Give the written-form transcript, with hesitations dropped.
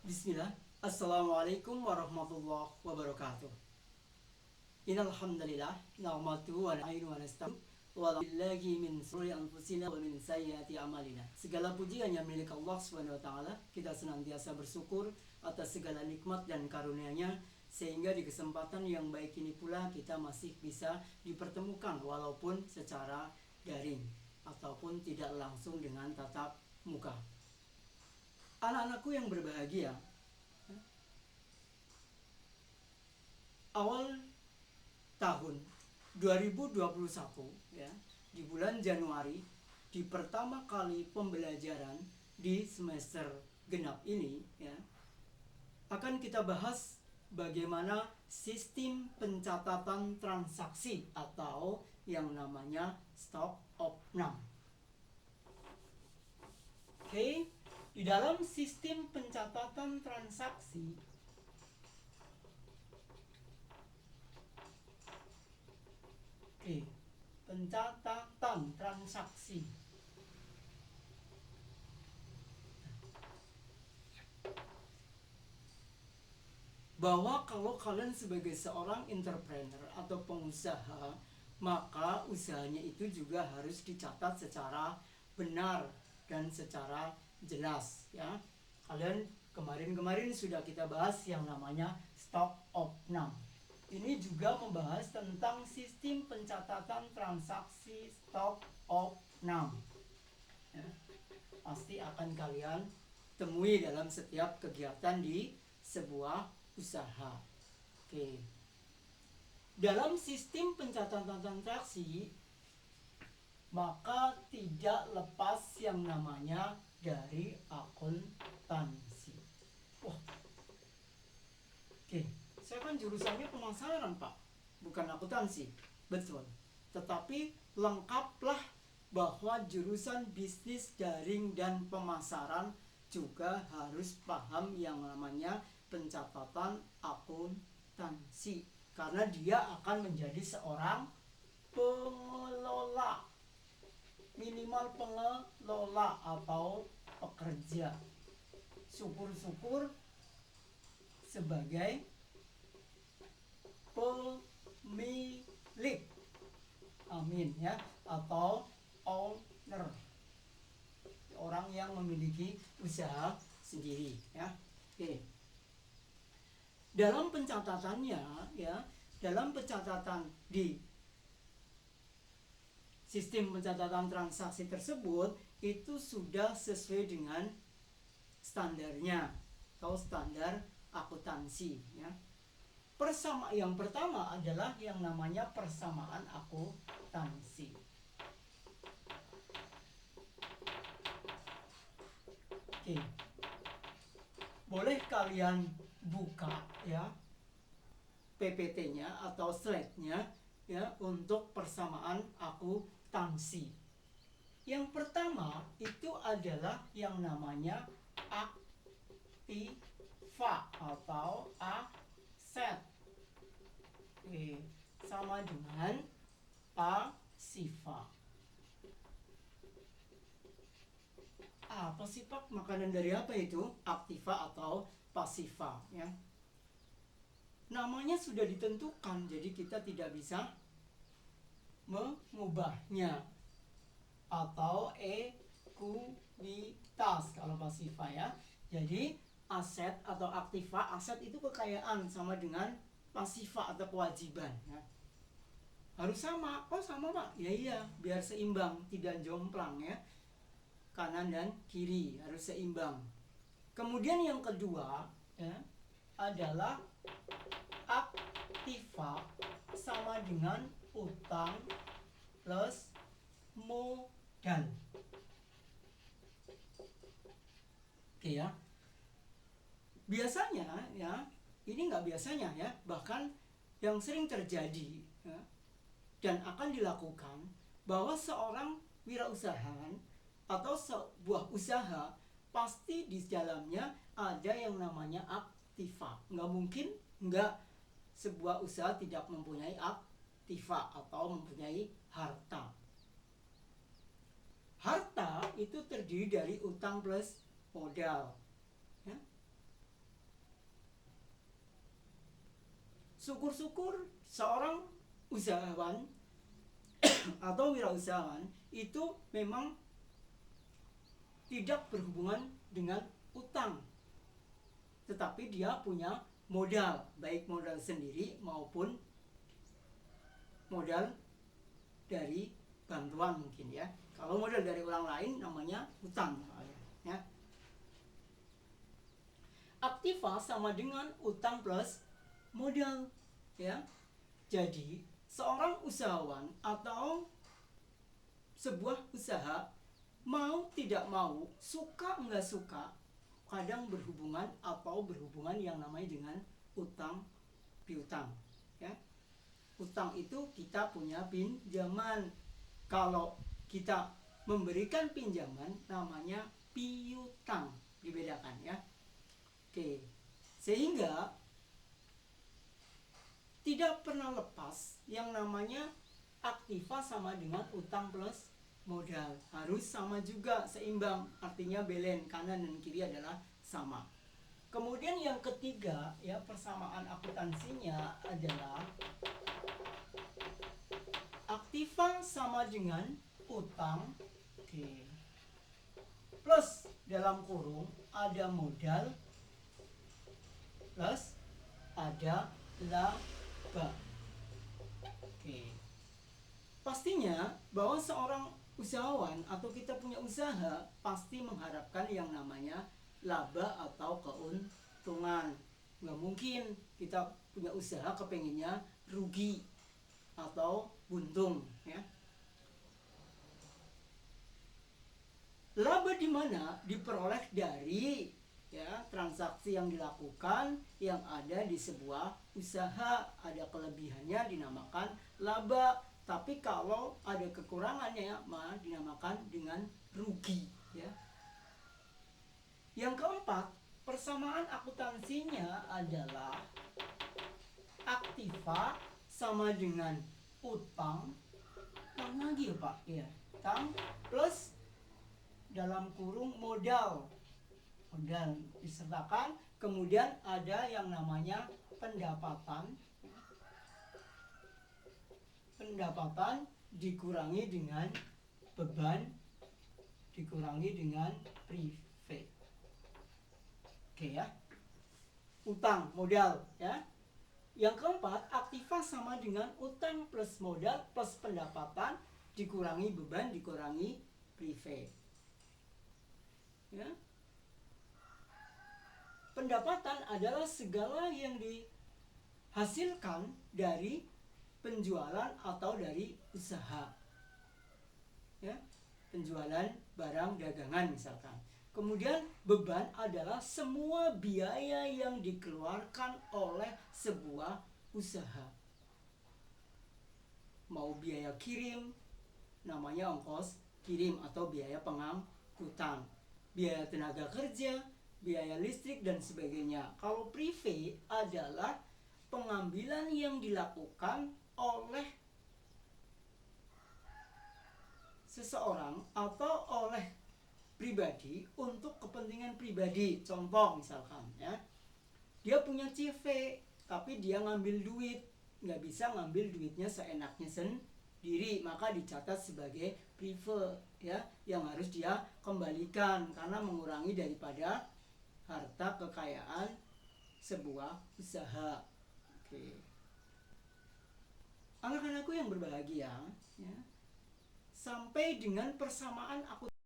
Bismillah. Assalamualaikum warahmatullahi wabarakatuh. Innal hamdalillah nahmaduhu wa nasta'inu wa nasta'in wa billahi min shururi anfusina wa min sayyiati a'malina. Segala puji hanya milik Allah Subhanahu wa taala. Kita senantiasa bersyukur atas segala nikmat dan karunia-Nya sehingga di kesempatan yang baik ini pula kita masih bisa dipertemukan walaupun secara daring ataupun tidak langsung dengan tatap muka. Anak-anakku yang berbahagia, awal tahun 2021 ya, di bulan Januari, di pertama kali pembelajaran di semester genap ini ya, akan kita bahas bagaimana sistem pencatatan transaksi atau yang namanya stock of none. Oke, di dalam sistem pencatatan transaksi pencatatan transaksi bahwa kalau kalian sebagai seorang entrepreneur atau pengusaha, maka usahanya itu juga harus dicatat secara benar dan secara jelas ya. Kalian kemarin sudah kita bahas yang namanya stock of none. Ini juga membahas tentang sistem pencatatan transaksi stock of none ya. Pasti akan kalian temui dalam setiap kegiatan di sebuah usaha. Oke. Dalam sistem pencatatan transaksi, maka tidak lepas yang namanya dari akuntansi. Wah. Oke, saya kan jurusannya pemasaran, Pak, bukan akuntansi. Betul. Tetapi lengkaplah bahwa jurusan bisnis daring dan pemasaran juga harus paham yang namanya pencatatan akuntansi, karena dia akan menjadi seorang pengelola, minimal pengelola atau pekerja, syukur-syukur sebagai pemilik, amin ya, atau owner, orang yang memiliki usaha sendiri ya. Oke. Dalam pencatatannya ya, dalam pencatatan di sistem pencatatan transaksi tersebut itu sudah sesuai dengan standarnya atau standar akuntansi ya. Yang pertama adalah yang namanya persamaan akuntansi. Oke. Boleh kalian buka ya PPT-nya atau slide-nya ya untuk persamaan akuntansi. Yang pertama itu adalah yang namanya aktiva atau aset. Sama dengan pasiva. Apa sih, Pak? Makanan dari apa itu? Aktiva atau pasiva ya. Namanya sudah ditentukan, jadi kita tidak bisa mengubahnya. Atau ekuitas kalau pasiva ya. Jadi aset atau aktiva, aset itu kekayaan, sama dengan pasiva atau kewajiban ya. Harus sama. Oh sama, Pak? Ya iya, biar seimbang, tidak jomplang ya. Kanan dan kiri harus seimbang. Kemudian yang kedua ya, adalah aktiva sama dengan utang plus modal. Oke ya. Biasanya ya, ini nggak biasanya ya, bahkan yang sering terjadi ya, dan akan dilakukan, bahwa seorang wirausahawan atau sebuah usaha pasti di dalamnya ada yang namanya aktiva. Nggak mungkin nggak sebuah usaha tidak mempunyai aktiva atau mempunyai harta. Harta itu terdiri dari utang plus modal ya. Syukur-syukur seorang usahawan atau wirausahawan itu memang tidak berhubungan dengan utang, tetapi dia punya modal, baik modal sendiri maupun modal dari bantuan mungkin ya. Kalau modal dari orang lain namanya utang ya. Aktiva sama dengan utang plus modal ya. Jadi seorang usahawan atau sebuah usaha mau tidak mau, suka nggak suka, kadang berhubungan yang namanya dengan utang piutang ya. Utang itu kita punya pinjaman. Kalau kita memberikan pinjaman namanya piutang, dibedakan ya. Oke. Sehingga tidak pernah lepas yang namanya aktiva sama dengan utang plus modal, harus sama juga, seimbang, artinya balance, kanan dan kiri adalah sama. Kemudian yang ketiga ya, persamaan akuntansinya adalah aktiva sama dengan utang, oke, plus dalam kurung ada modal plus ada laba. Oke. Pastinya bahwa seorang usahawan atau kita punya usaha pasti mengharapkan yang namanya laba atau keuntungan. Nggak mungkin kita punya usaha kepengennya rugi atau buntung ya. Laba di mana? Diperoleh dari ya transaksi yang dilakukan yang ada di sebuah usaha. Ada kelebihannya dinamakan laba, tapi kalau ada kekurangannya mah dinamakan dengan rugi ya. Yang keempat, persamaan akuntansinya adalah aktiva sama dengan utang lagi ya Pak ya, utang plus dalam kurung modal disertakan, kemudian ada yang namanya pendapatan dikurangi dengan beban dikurangi dengan private. Oke ya, utang modal ya. Yang keempat, aktiva sama dengan utang plus modal plus pendapatan dikurangi beban dikurangi private ya. Pendapatan adalah segala yang dihasilkan dari penjualan atau dari usaha ya, penjualan barang dagangan misalkan. Kemudian beban adalah semua biaya yang dikeluarkan oleh sebuah usaha, mau biaya kirim namanya ongkos kirim atau biaya pengangkutan, biaya tenaga kerja, biaya listrik dan sebagainya. Kalau private adalah pengambilan yang dilakukan oleh seseorang atau oleh pribadi untuk kepentingan pribadi. Contoh misalkan ya, dia punya CV tapi dia ngambil duit, nggak bisa ngambil duitnya seenaknya sendiri, maka dicatat sebagai private ya, yang harus dia kembalikan karena mengurangi daripada harta kekayaan sebuah usaha. Oke. Anak-anakku yang berbahagia ya, sampai dengan persamaan